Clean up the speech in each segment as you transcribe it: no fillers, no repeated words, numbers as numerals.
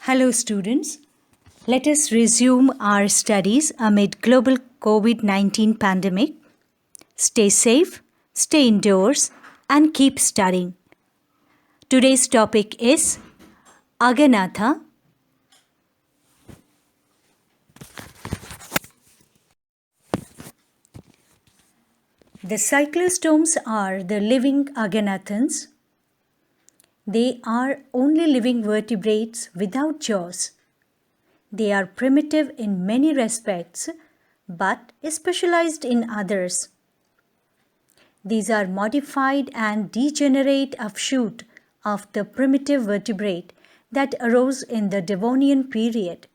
Hello students, let us resume our studies amid global COVID-19 pandemic. Stay safe, stay indoors and keep studying. Today's topic is Aganatha. The cyclostomes are the living Aganathans. They are only living vertebrates without jaws. They are primitive in many respects, but specialized in others. These are modified and degenerate offshoot of the primitive vertebrate that arose in the Devonian period.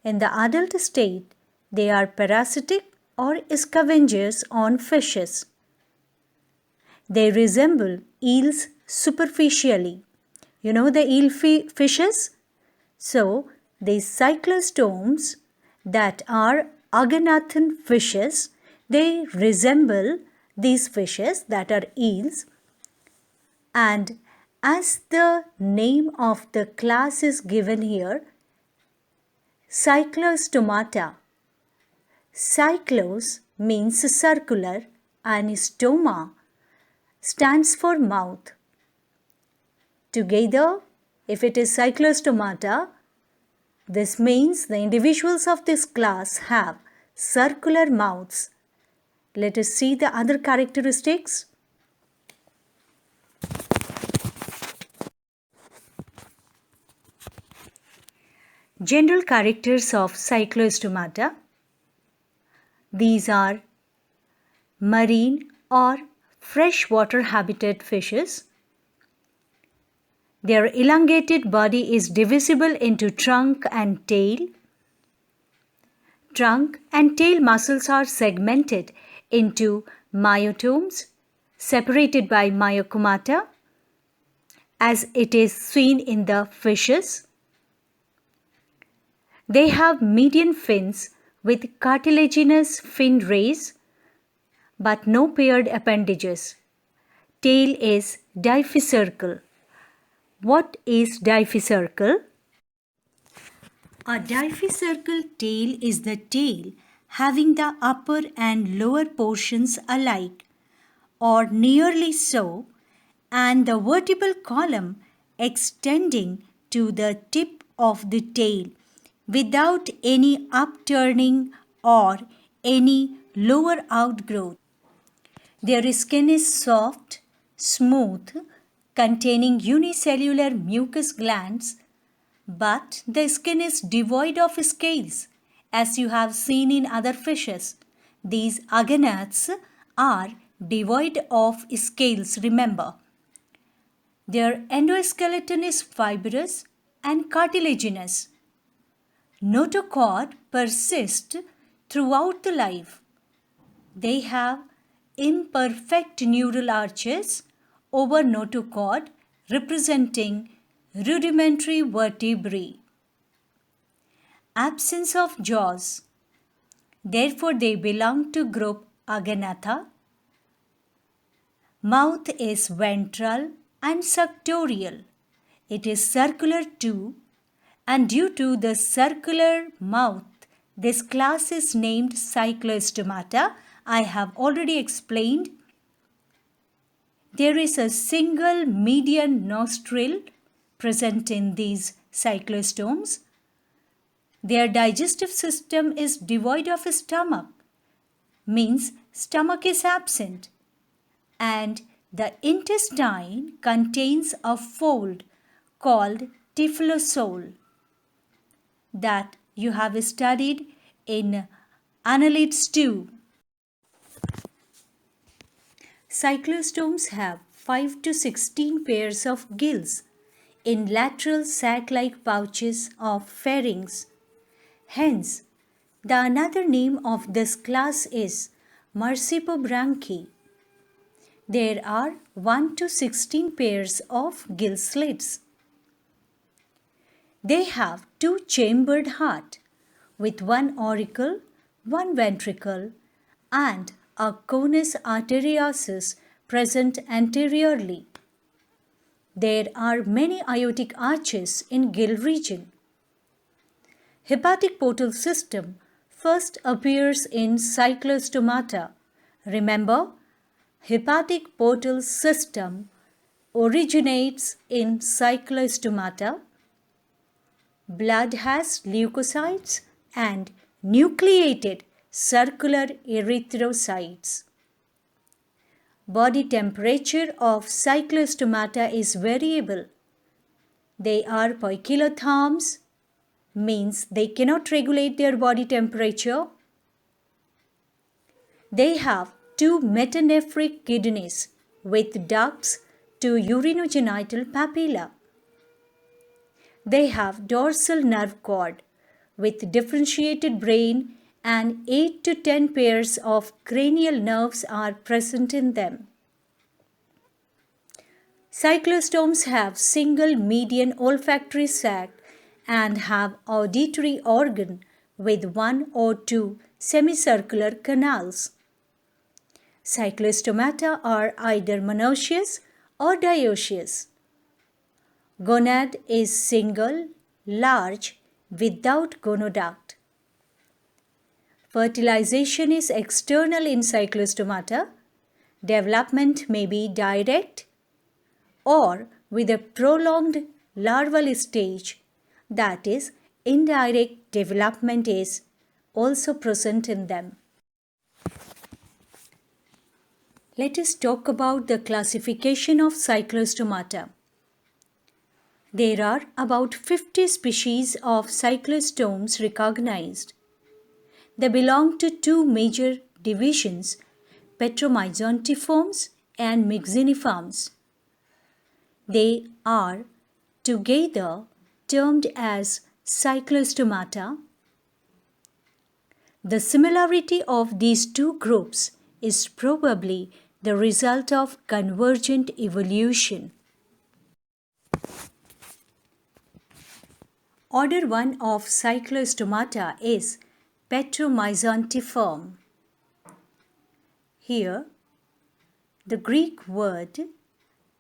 In the adult state, they are parasitic or scavengers on fishes. They resemble eels superficially. You know the eel fishes? So, these cyclostomes that are Aganathan fishes, they resemble these fishes that are eels, and as the name of the class is given here, Cyclostomata. Cyclos means circular and stoma stands for mouth. Together, if it is Cyclostomata, this means the individuals of this class have circular mouths. Let us see the other characteristics. General characters of Cyclostomata. These are marine or freshwater habitat fishes. Their elongated body is divisible into trunk and tail. Trunk and tail muscles are segmented into myotomes separated by myocomata, as it is seen in the fishes. They have median fins with cartilaginous fin rays but no paired appendages. Tail is diphyscercal. What is diphyscercal? A diphyscercal tail is the tail having the upper and lower portions alike or nearly so, and the vertebral column extending to the tip of the tail without any upturning or any lower outgrowth. Their skin is soft, smooth, containing unicellular mucus glands, but the skin is devoid of scales, as you have seen in other fishes. These aganaths are devoid of scales, remember. Their endoskeleton is fibrous and cartilaginous. Notochord persists throughout the life. They have imperfect neural arches over notochord representing rudimentary vertebrae. Absence of jaws. Therefore, they belong to group Aganatha. Mouth is ventral and suctorial. It is circular too, and due to the circular mouth, this class is named Cyclostomata. I have already explained. There is a single median nostril present in these cyclostomes. Their digestive system is devoid of a stomach, means stomach is absent, and the intestine contains a fold called typhlosole that you have studied in annelids 2. Cyclostomes have 5 to 16 pairs of gills in lateral sac-like pouches of pharynx. Hence, the another name of this class is Marcipobranchi. There are 1 to 16 pairs of gill slits. They have two-chambered heart with one auricle, one ventricle, and a conus arteriosus present anteriorly. There are many aortic arches in gill region. Hepatic portal system first appears in cyclostomata. Remember, hepatic portal system originates in cyclostomata. Blood has leukocytes and nucleated circular erythrocytes. Body temperature of cyclostomata is variable. They are poikilotherms, means they cannot regulate their body temperature. They have two metanephric kidneys with ducts to urinogenital papilla. They have dorsal nerve cord with differentiated brain, and 8 to 10 pairs of cranial nerves are present in them. Cyclostomes have single median olfactory sac and have auditory organ with 1 or 2 semicircular canals. Cyclostomata are either monoecious or dioecious. Gonad is single, large, without gonoduct. Fertilization is external in cyclostomata. Development may be direct or with a prolonged larval stage, that is, indirect development is also present in them. Let us talk about the classification of cyclostomata. There are about 50 species of cyclostomes recognized. They belong to two major divisions, Petromyzontiformes and Myxiniformes. They are together termed as cyclostomata. The similarity of these two groups is probably the result of convergent evolution. Order 1 of cyclostomata is Petromyzontiform. Here, the Greek word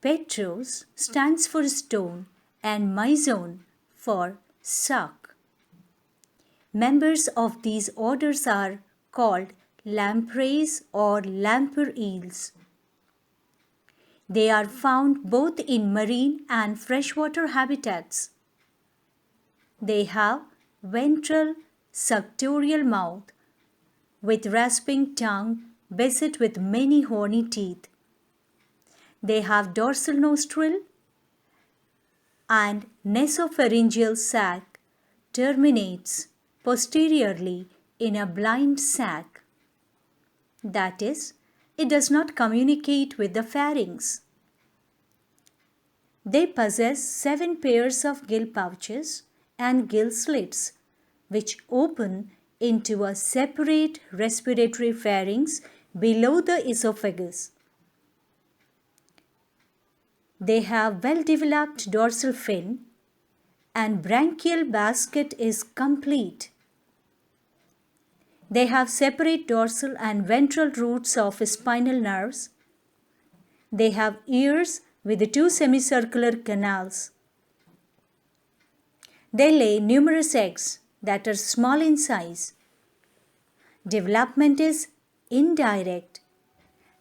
Petros stands for stone and myzon for suck. Members of these orders are called lampreys or lamprey eels. They are found both in marine and freshwater habitats. They have ventral suctorial mouth with rasping tongue beset with many horny teeth. They have dorsal nostril and nasopharyngeal sac terminates posteriorly in a blind sac. That is, it does not communicate with the pharynx. They possess 7 pairs of gill pouches and gill slits, which open into a separate respiratory pharynx below the esophagus. They have well-developed dorsal fin and branchial basket is complete. They have separate dorsal and ventral roots of spinal nerves. They have ears with 2 semicircular canals. They lay numerous eggs that are small in size. Development is indirect,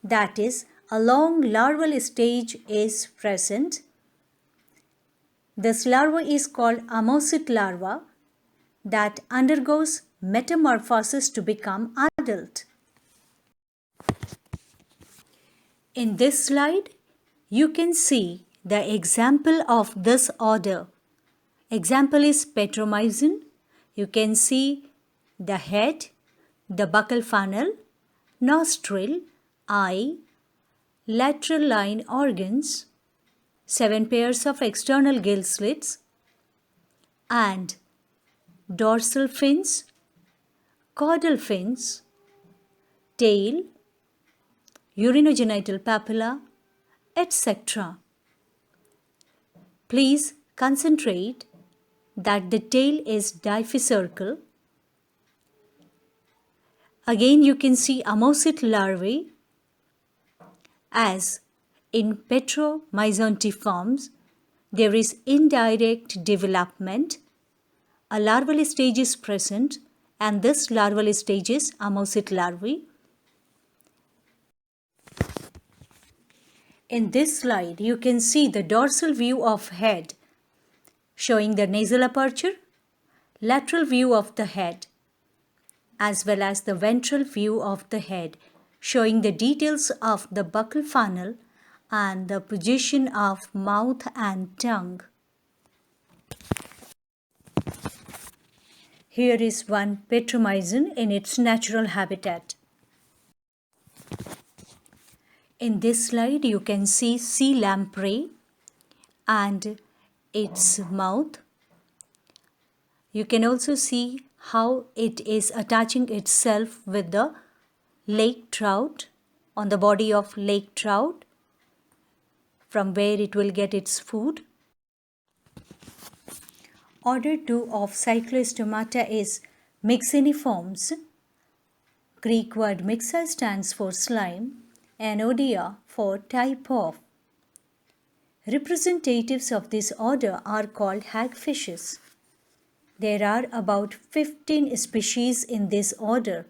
that is, a long larval stage is present. This larva is called ammocyte larva that undergoes metamorphosis to become adult. In this slide, you can see the example of this order. Example is Petromyzon. You can see the head, the buccal funnel, nostril, eye, lateral line organs, 7 pairs of external gill slits, and dorsal fins, caudal fins, tail, urinogenital papilla, etc. Please concentrate that the tail is difficircle. Again, you can see ammocyte larvae as in Petromyzontiforms, there is indirect development. A larval stage is present, and this larval stage is oomocyte larvae. In this slide, you can see the dorsal view of head, showing the nasal aperture, lateral view of the head, as well as the ventral view of the head, showing the details of the buccal funnel and the position of mouth and tongue. Here is one petromyzon in its natural habitat. In this slide, you can see sea lamprey and its mouth. You can also see how it is attaching itself with the lake trout, on the body of lake trout, from where it will get its food. Order 2 of Cyclostomata is Myxeniformes. Greek word myxa stands for slime and odia for type of. Representatives of this order are called hagfishes. There are about 15 species in this order.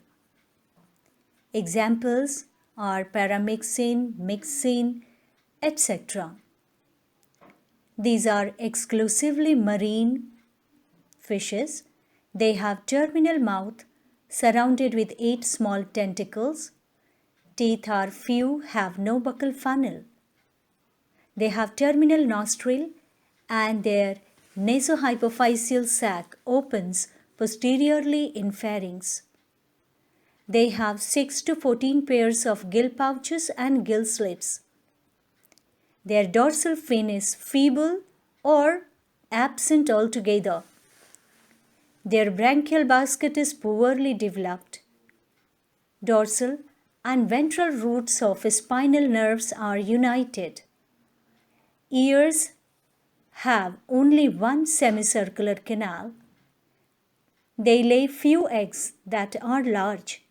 Examples are paramyxine, myxine, etc. These are exclusively marine fishes. They have terminal mouth surrounded with 8 small tentacles. Teeth are few, have no buccal funnel. They have terminal nostril and their nasohypophyseal sac opens posteriorly in pharynx. They have 6 to 14 pairs of gill pouches and gill slits. Their dorsal fin is feeble or absent altogether. Their branchial basket is poorly developed. Dorsal and ventral roots of spinal nerves are united. Ears have only one semicircular canal. They lay few eggs that are large.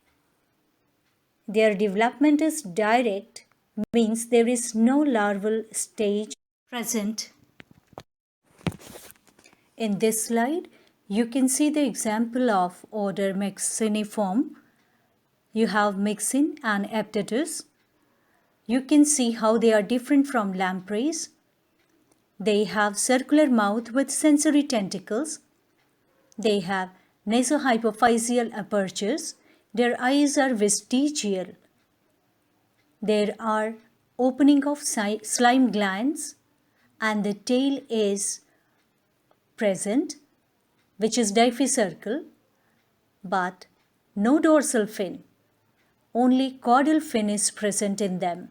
Their development is direct, means there is no larval stage present. In this slide, you can see the example of order Myxeniform. You have myxine and Aptetus. You can see how they are different from lampreys. They have circular mouth with sensory tentacles. They have nasohypophyseal apertures. Their eyes are vestigial. There are opening of slime glands and the tail is present, which is difficircle, but no dorsal fin. Only caudal fin is present in them.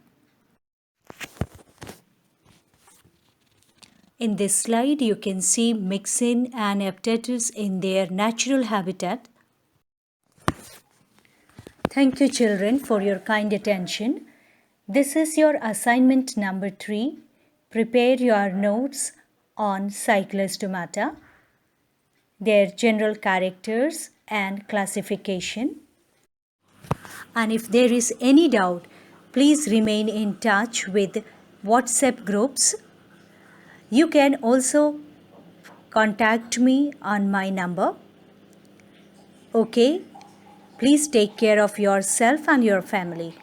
In this slide, you can see myxine and Aptetus in their natural habitat. Thank you, children, for your kind attention. This is your assignment number 3. Prepare your notes on Cyclostomata, their general characters and classification. And if there is any doubt, please remain in touch with WhatsApp groups. You can also contact me on my number. Okay, please take care of yourself and your family.